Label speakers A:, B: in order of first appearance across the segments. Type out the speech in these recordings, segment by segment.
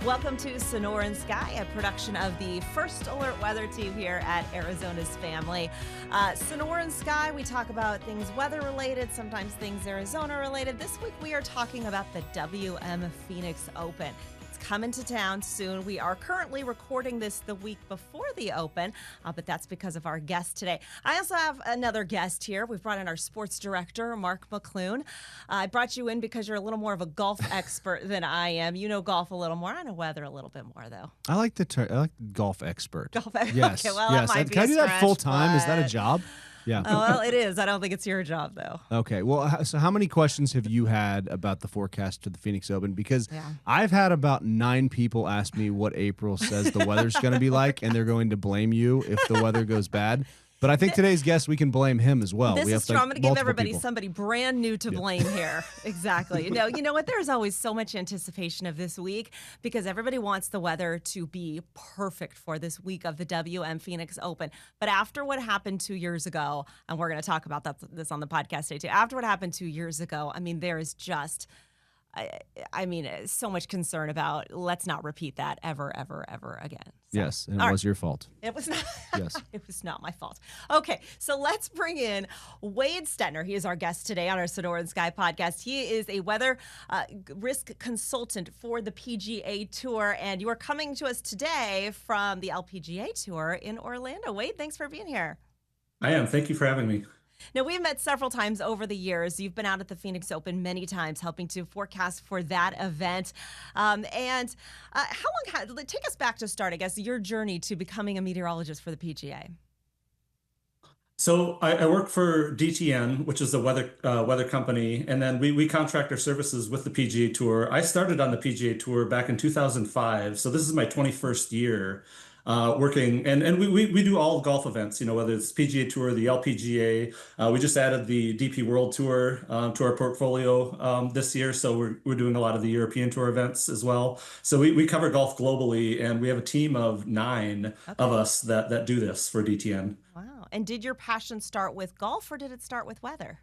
A: Welcome to Sonoran Sky, a production of the First Alert Weather Team here at Arizona's Family. Sonoran Sky, we talk about things weather-related, sometimes things Arizona-related. This week we are talking about the WM Phoenix Open. Coming to town soon. We are currently recording this the week before the Open, but that's because of our guest today. I also have another guest here. We've brought in our sports director, McClune. I brought you in because you're a little more of a golf expert than I am. You know golf a little more. I know weather a little bit more, though.
B: I like the golf expert.
A: Golf expert.
B: Yes.
A: Okay, well,
B: yes.
A: that might be
B: Can I
A: a
B: do that
A: stretch,
B: full time?
A: but...
B: Is that a job? Yeah.
A: Oh, well, it is. I don't think it's your job, though.
B: Okay. Well, so how many questions have you had about the forecast to the Phoenix Open? Because I've had about 9 people ask me what April says the weather's going to be like, and they're going to blame you if the weather goes bad. But I think today's guest, we can blame him as well.
A: This is true. I'm going to give everybody
B: people.
A: somebody brand new to blame here. Exactly. You know what? There's always so much anticipation of this week because everybody wants the weather to be perfect for this week of the WM Phoenix Open. But after what happened 2 years ago, and we're going to talk about this on the podcast today too, after what happened 2 years ago, I mean, there is just... so much concern about let's not repeat that ever again. So,
B: yes, and it was your fault.
A: It was not.
B: Yes.
A: It was not my fault. Okay, so let's bring in Wade Stettner. He is our guest today on our Sonoran Sky podcast. He is a weather risk consultant for the PGA Tour, and you are coming to us today from the LPGA Tour in Orlando. Wade, thanks for being here.
C: I am. Thank you for having me.
A: Now, we've met several times over the years. You've been out at the Phoenix Open many times helping to forecast for that event. How long take us back to start, I guess, your journey to becoming a meteorologist for the PGA.
C: So I work for DTN, which is a weather company, and then we contract our services with the PGA Tour. I started on the PGA Tour back in 2005, so this is my 21st year. Working and we do all golf events, whether it's PGA Tour, the LPGA. We just added the DP World Tour to our portfolio this year, so we're doing a lot of the European Tour events as well. So we cover golf globally, and we have a team of 9 of us that do this for DTN.
A: Wow! And did your passion start with golf, or did it start with weather?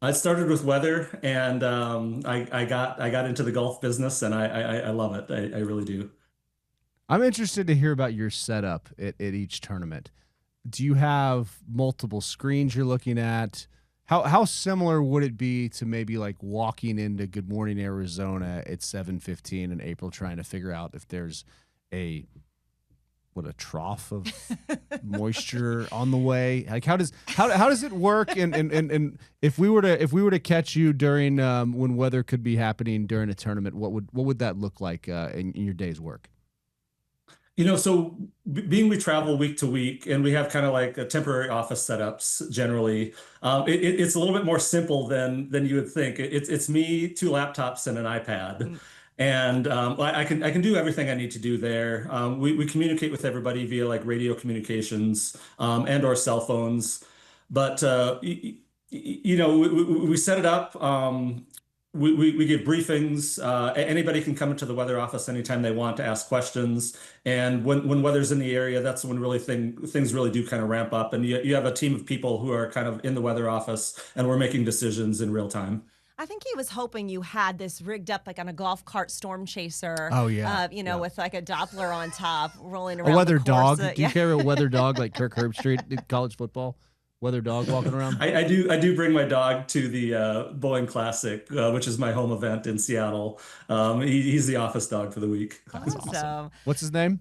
C: I started with weather, and I got into the golf business, and I love it. I really do.
B: I'm interested to hear about your setup at each tournament. Do you have multiple screens you're looking at? How similar would it be to maybe like walking into Good Morning Arizona at 7:15 in April trying to figure out if there's a trough of moisture on the way? Like how does it work? And if we were to catch you during when weather could be happening during a tournament, what would that look like in your day's work?
C: So being we travel week to week and we have kind of like a temporary office setups generally, it's a little bit more simple than you would think. It's me, 2 laptops, and an iPad. And I can do everything I need to do there. We communicate with everybody via like radio communications and or cell phones. But, we set it up. We give briefings. Anybody can come into the weather office anytime they want to ask questions. And when weather's in the area, that's when really things really do kind of ramp up. And you have a team of people who are kind of in the weather office, and we're making decisions in real time.
A: I think he was hoping you had this rigged up like on a golf cart storm chaser.
B: Oh, yeah.
A: With like a Doppler on top rolling around.
B: A weather
A: the course.
B: dog. Do you carry a weather dog like Kirk Herbstreit in college football? Weather dog walking around?
C: I do bring my dog to the Boeing Classic, which is my home event in Seattle. He's the office dog for the week.
A: Awesome.
B: What's his name?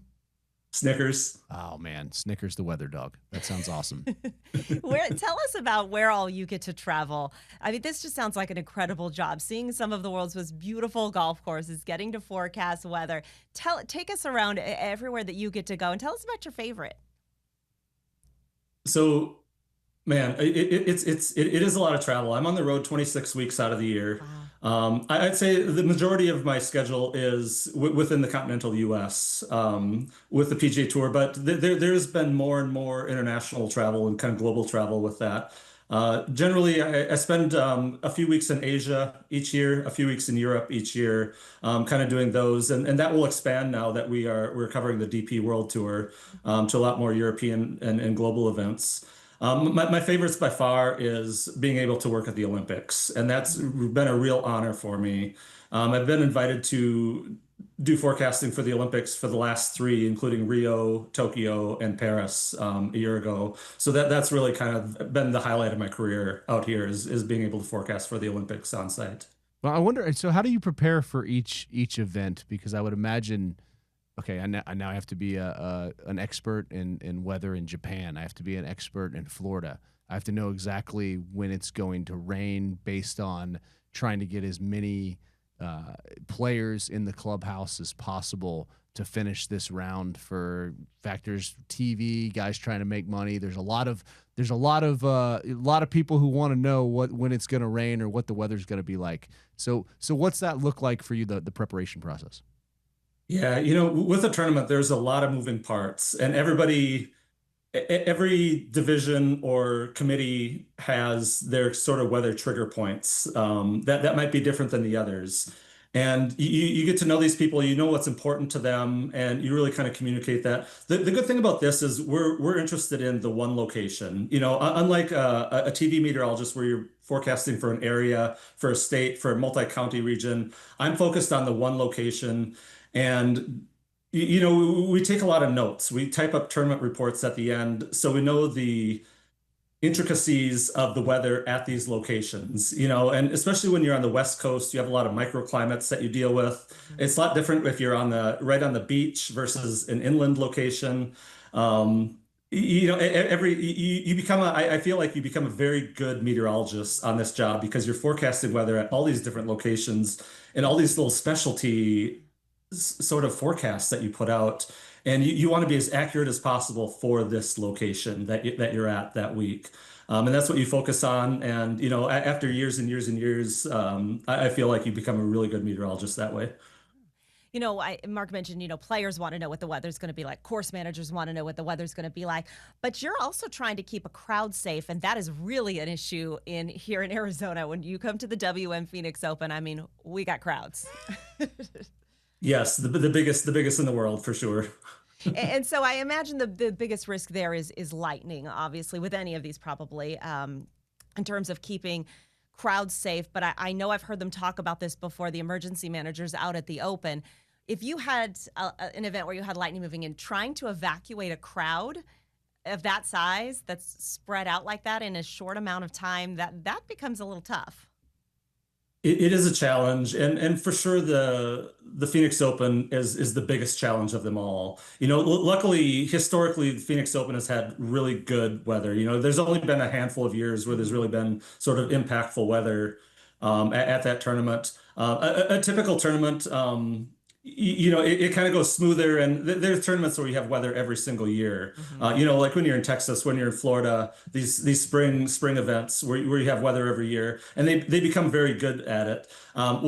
C: Snickers.
B: Oh, man. Snickers the weather dog. That sounds awesome.
A: Tell us about where all you get to travel. I mean, this just sounds like an incredible job. Seeing some of the world's most beautiful golf courses, getting to forecast weather. Take us around everywhere that you get to go and tell us about your favorite.
C: So, man, it is a lot of travel. I'm on the road 26 weeks out of the year. Wow. I'd say the majority of my schedule is within the continental U.S. With the PGA Tour, but there's been more and more international travel and kind of global travel with that. Generally, I spend a few weeks in Asia each year, a few weeks in Europe each year, kind of doing those, and that will expand now that we're covering the DP World Tour to a lot more European and global events. My favorites by far is being able to work at the Olympics, and that's been a real honor for me. I've been invited to do forecasting for the Olympics for the last three, including Rio, Tokyo, and Paris a year ago. So that's really kind of been the highlight of my career out here is being able to forecast for the Olympics on site.
B: Well, I wonder. So, how do you prepare for each event? Because I would imagine, okay, I now have to be an expert in weather in Japan. I have to be an expert in Florida. I have to know exactly when it's going to rain based on trying to get as many players in the clubhouse as possible to finish this round for factors, TV, guys trying to make money. There's a lot of people who want to know when it's going to rain or what the weather's going to be like. So what's that look like for you, the preparation process?
C: Yeah, with a tournament, there's a lot of moving parts, and every division or committee has their sort of weather trigger points that might be different than the others. And you get to know these people, you know what's important to them, and you really kind of communicate that. The good thing about this is we're interested in the one location. Unlike a TV meteorologist where you're forecasting for an area, for a state, for a multi-county region, I'm focused on the one location. And we take a lot of notes. We type up tournament reports at the end, so we know the intricacies of the weather at these locations, and especially when you're on the West Coast, you have a lot of microclimates that you deal with. It's a lot different if you're right on the beach versus an inland location. I feel like you become a very good meteorologist on this job because you're forecasting weather at all these different locations and all these little specialty sort of forecasts that you put out, and you want to be as accurate as possible for this location that you're at that week, and that's what you focus on. And after years and years and years, I feel like you become a really good meteorologist that way.
A: Mark mentioned, players want to know what the weather's going to be like. Course managers want to know what the weather's going to be like. But you're also trying to keep a crowd safe, and that is really an issue here in Arizona. When you come to the WM Phoenix Open, I mean, we got crowds.
C: Yes, the biggest in the world for sure.
A: And so I imagine the biggest risk there is lightning, obviously, with any of these probably, in terms of keeping crowds safe. But I know I've heard them talk about this before, the emergency managers out at the Open. If you had an event where you had lightning moving in, trying to evacuate a crowd of that size that's spread out like that in a short amount of time, that becomes a little tough.
C: It is a challenge, and for sure the Phoenix Open is the biggest challenge of them all. Luckily, historically, the Phoenix Open has had really good weather. There's only been a handful of years where there's really been sort of impactful weather at that tournament. A typical tournament, it kind of goes smoother, and there's tournaments where you have weather every single year.
A: Mm-hmm.
C: Like when you're in Texas, when you're in Florida, these spring events where you have weather every year, and they become very good at it. I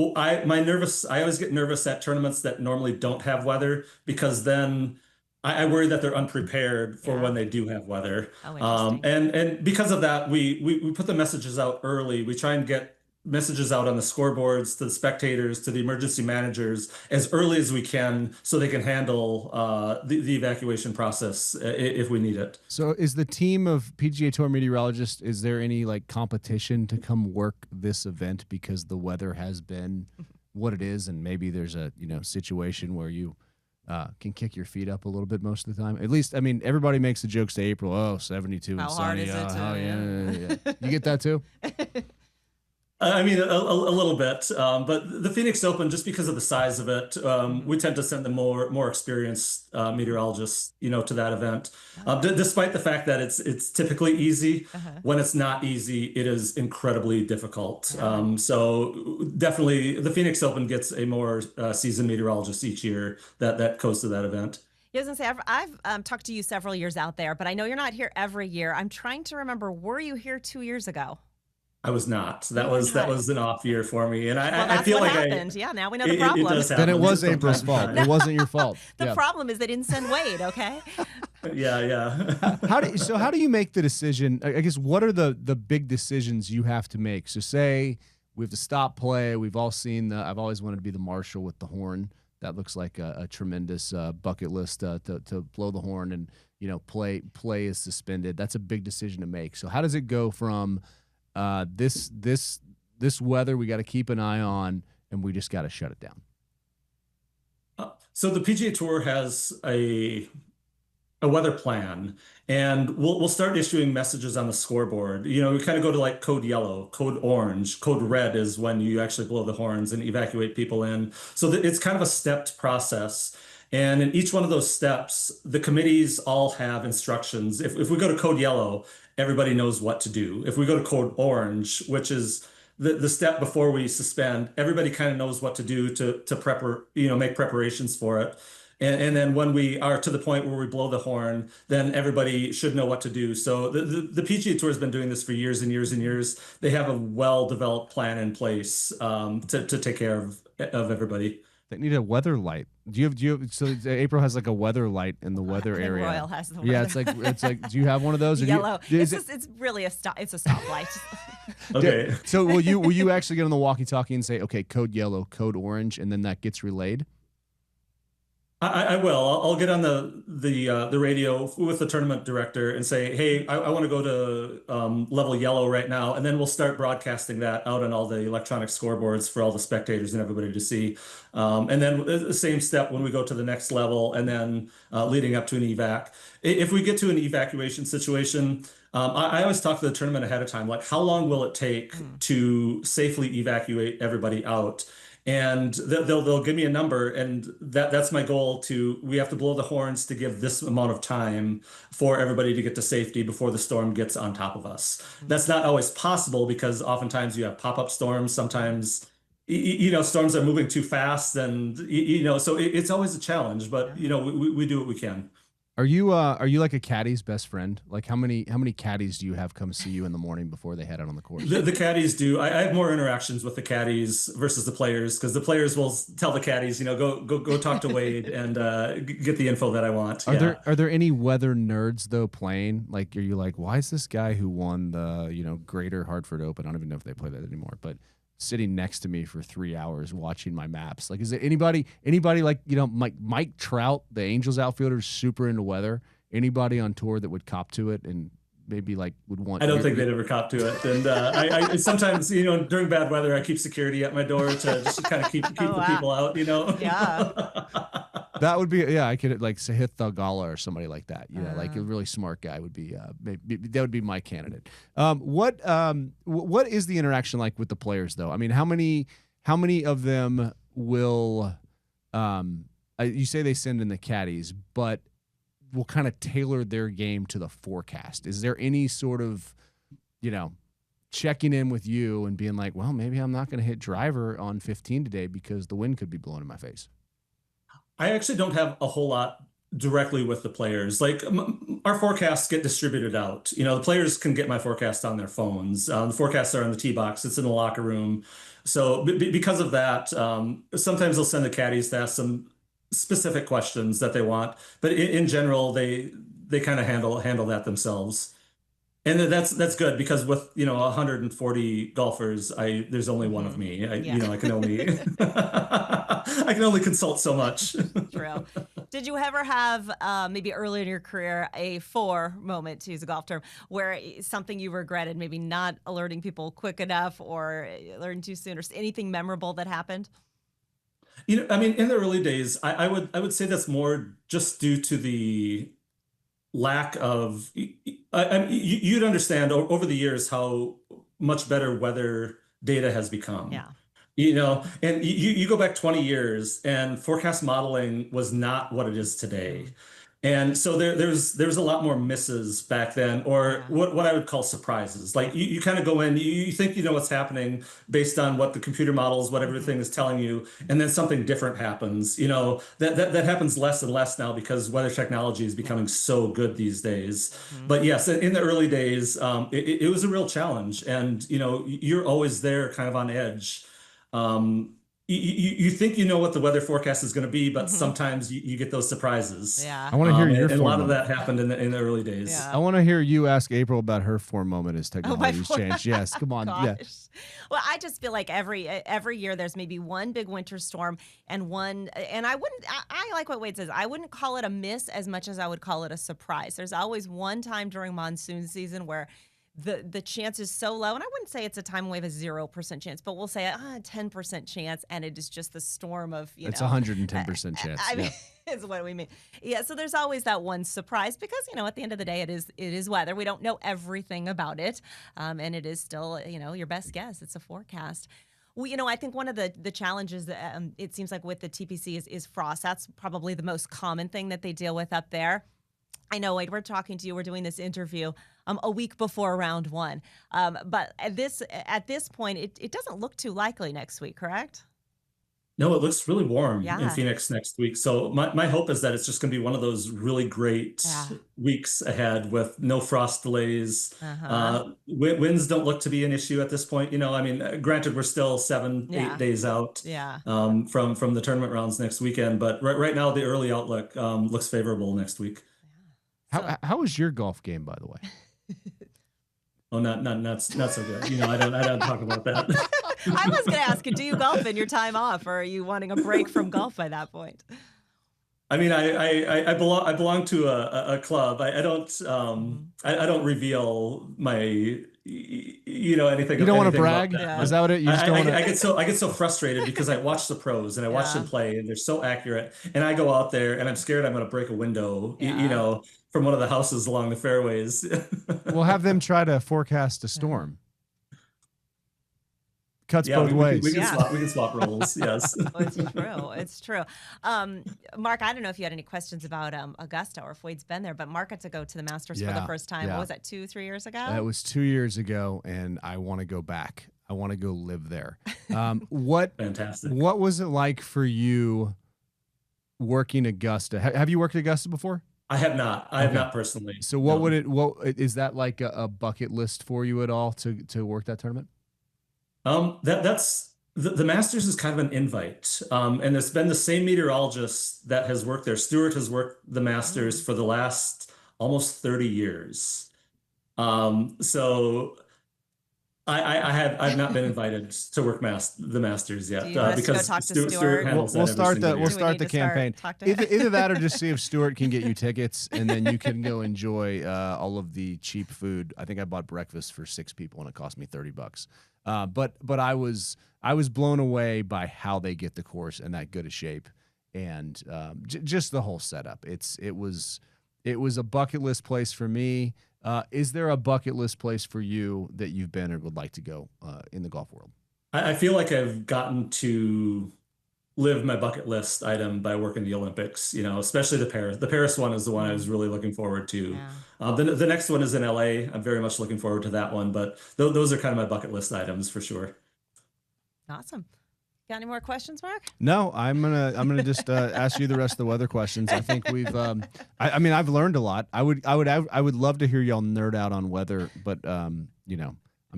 C: always get nervous at tournaments that normally don't have weather, because then I worry that they're unprepared for when they do have weather.
A: Oh,
C: and because of that, we put the messages out early. We try and get messages out on the scoreboards to the spectators, to the emergency managers as early as we can, so they can handle the evacuation process if we need it.
B: So is the team of PGA Tour meteorologists, is there any competition to come work this event because the weather has been what it is, and maybe there's a situation where you can kick your feet up a little bit most of the time? At least, I mean, everybody makes the jokes to April, 72 and sunny.
A: How hard is it
B: Yeah. You get that too?
C: I mean, a little bit, but the Phoenix Open, just because of the size of it, we tend to send the more experienced meteorologists, to that event. Despite the fact that it's typically easy, when it's not easy, it is incredibly difficult. So definitely, the Phoenix Open gets a more seasoned meteorologist each year that goes to that event.
A: Yeah, I was going to say, I've talked to you several years out there, but I know you're not here every year. I'm trying to remember, were you here 2 years ago?
C: I was not. That was an off year for me, and I feel
A: what
C: like
A: happened. Yeah, now we know the problem.
C: It does happen.
B: Then it was April's fault. It wasn't your fault.
A: The problem is they didn't send Wade. Okay.
C: Yeah.
B: How do you make the decision? I guess, what are the big decisions you have to make? So say we have to stop play. We've all seen I've always wanted to be the marshal with the horn. That looks like a tremendous bucket list to blow the horn, and play is suspended. That's a big decision to make. So how does it go from this weather we got to keep an eye on, and we just got to shut it down?
C: So the PGA Tour has a weather plan, and we'll start issuing messages on the scoreboard. We kind of go to like code yellow, code orange, code red is when you actually blow the horns and evacuate people in. So it's kind of a stepped process. And in each one of those steps, the committees all have instructions. If we go to code yellow, everybody knows what to do. If we go to code orange, which is the step before we suspend, everybody kind of knows what to do to make preparations for it. And then when we are to the point where we blow the horn, then everybody should know what to do. So the PGA Tour has been doing this for years and years and years. They have a well-developed plan in place to take care of everybody.
B: They need a weather light. So April has like a weather light in the weather area.
A: Royal has the weather.
B: Yeah, it's like. Do you have one of those?
A: Yellow. It's really a stop. It's a stoplight.
C: Okay.
B: So will you actually get on the walkie-talkie and say, okay, code yellow, code orange, and then that gets relayed?
C: I will. I'll get on the radio with the tournament director and say, hey, I want to go to level yellow right now, and then we'll start broadcasting that out on all the electronic scoreboards for all the spectators and everybody to see. And then the same step when we go to the next level, and then leading up to an evac. If we get to an evacuation situation, I always talk to the tournament ahead of time, like how long will it take to safely evacuate everybody out? And they'll give me a number, and that's my goal. We have to blow the horns to give this amount of time for everybody to get to safety before the storm gets on top of us. That's not always possible because oftentimes you have pop-up storms. Sometimes storms are moving too fast, and so it's always a challenge. But we do what we can.
B: Are you like a caddy's best friend? Like how many caddies do you have come see you in the morning before they head out on the course?
C: The caddies do. I have more interactions with the caddies versus the players, because the players will tell the caddies, go talk to Wade and get the info that I want.
B: Are there any weather nerds though playing? Like, are you like, why is this guy who won the Greater Hartford Open? I don't even know if they play that anymore, but sitting next to me for 3 hours watching my maps. Like, is there anybody like, Mike Trout, the Angels outfielder, super into weather? Anybody on tour that would cop to it and maybe like would want?
C: I don't think they'd ever cop to it. And I sometimes, during bad weather, I keep security at my door to just kind of keep the people out,
A: Yeah.
B: That would be, I could like Sahith Thagala or somebody like that. Like a really smart guy would be, maybe that would be my candidate. What is the interaction like with the players though? I mean, how many of them will, you say they send in the caddies, but will kind of tailor their game to the forecast? Is there any sort of, checking in with you and being like, well, maybe I'm not going to hit driver on 15 today because the wind could be blowing in my face?
C: I actually don't have a whole lot directly with the players. Like our forecasts get distributed out. The players can get my forecast on their phones. The forecasts are in the tee box. It's in the locker room. So because of that, sometimes they'll send the caddies to ask some specific questions that they want. But in general, they kind of handle that themselves. And that's good because with 140 golfers, there's only one of me. I can only I can only consult so much.
A: True. Did you ever have maybe early in your career a moment, to use a golf term, where something you regretted, maybe not alerting people quick enough or alerting too soon, or anything memorable that happened?
C: In the early days, I would say that's more just due to the lack of, you'd understand over the years how much better weather data has become.
A: Yeah.
C: And you go back 20 years and forecast modeling was not what it is today. And so there's a lot more misses back then, or what I would call surprises. Like you kind of go in, you think you know what's happening based on what the computer models, what everything is telling you, and then something different happens. That happens less and less now because weather technology is becoming so good these days. But yes, in the early days, it was a real challenge, and you're always there, kind of on edge. You think you know what the weather forecast is going to be, but sometimes you get those surprises.
A: Yeah.
B: I want to hear your
C: and a lot
B: moment.
C: of that happened in the early days.
A: Yeah.
B: I want to hear you ask April about her form moment as technology's changed. Yes, come on.
A: Gosh.
B: Yeah.
A: Well, I just feel like every year there's maybe one big winter storm and I like what Wade says. I wouldn't call it a miss as much as I would call it a surprise. There's always one time during monsoon season where the chance is so low, and I wouldn't say it's a time wave, a 0% chance, but we'll say a 10% chance, and it is just the storm of,
B: it's 110% chance.
A: I mean, is what we mean. Yeah, so there's always that one surprise because, at the end of the day, it is weather. We don't know everything about it, and it is still, your best guess. It's a forecast. I think one of the challenges that it seems like with the TPC is frost. That's probably the most common thing that they deal with up there. I know, Wade, we're talking to you. We're doing this interview a week before round one. But at this point, it doesn't look too likely next week, correct?
C: No, it looks really warm in Phoenix next week. So my hope is that it's just going to be one of those really great weeks ahead with no frost delays. Winds don't look to be an issue at this point. Granted, we're still 8 days out from the tournament rounds next weekend. But right now, the early outlook looks favorable next week.
B: How was your golf game, by the way?
C: Oh, not so good. I don't talk about that.
A: I was going to ask you, do you golf in your time off, or are you wanting a break from golf by that point?
C: I mean, I belong to a club. I don't reveal my anything.
B: You don't want to brag? Is that what it? You just don't want to.
C: I get so frustrated because I watch the pros and I watch them play and they're so accurate, and I go out there and I'm scared I'm going to break a window. From one of the houses along the fairways.
B: We'll have them try to forecast a storm. Cuts both ways.
C: We can swap roles. Yes.
A: It's true. Mark, I don't know if you had any questions about Augusta or if Wade's been there, but Mark got to go to the Masters for the first time. What was that, 2-3 years ago?
B: That was 2 years ago, and I want to go back. I want to go live there. Fantastic. What was it like for you working Augusta? Have you worked Augusta before?
C: I have not. I have not personally.
B: So what is that like a bucket list for you at all to work that tournament?
C: That's the Masters is kind of an invite. And it's been the same meteorologist that has worked there. Stewart has worked the Masters for the last almost 30 years. So I've not been invited to work the Masters yet because Stewart handles
B: we'll start the campaign. Either that or just see if Stewart can get you tickets, and then you can go enjoy all of the cheap food. I think I bought breakfast for 6 people and it cost me $30. But I was blown away by how they get the course in that good a shape, and just the whole setup. It was a bucket list place for me. Is there a bucket list place for you that you've been or would like to go in the golf world?
C: I feel like I've gotten to live my bucket list item by working the Olympics, especially the Paris. The Paris one is the one I was really looking forward to. Yeah. The next one is in LA. I'm very much looking forward to that one, but those are kind of my bucket list items for sure.
A: Awesome. Got any more questions, Mark?
B: No, I'm gonna just ask you the rest of the weather questions. I think we've. I've learned a lot. I would love to hear y'all nerd out on weather, but I'm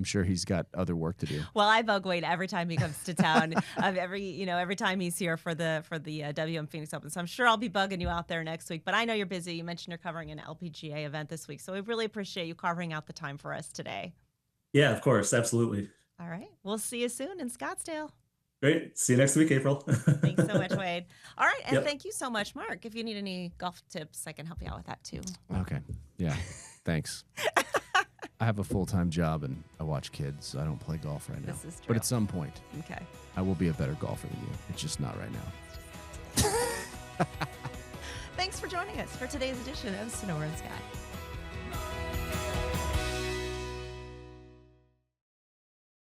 B: sure he's got other work to do.
A: Well, I bug Wade every time he comes to town. Every time he's here for the WM Phoenix Open. So I'm sure I'll be bugging you out there next week. But I know you're busy. You mentioned you're covering an LPGA event this week, so we really appreciate you carving out the time for us today.
C: Yeah, of course, absolutely.
A: All right, we'll see you soon in Scottsdale.
C: Great. See you next week, April.
A: Thanks so much, Wade. All right. And thank you so much, Mark. If you need any golf tips, I can help you out with that too.
B: Okay. Yeah. Thanks. I have a full-time job and I watch kids, so I don't play golf right now.
A: This is true.
B: But at some point, I will be a better golfer than you. It's just not right now.
A: Thanks for joining us for today's edition of Sonoran Sky.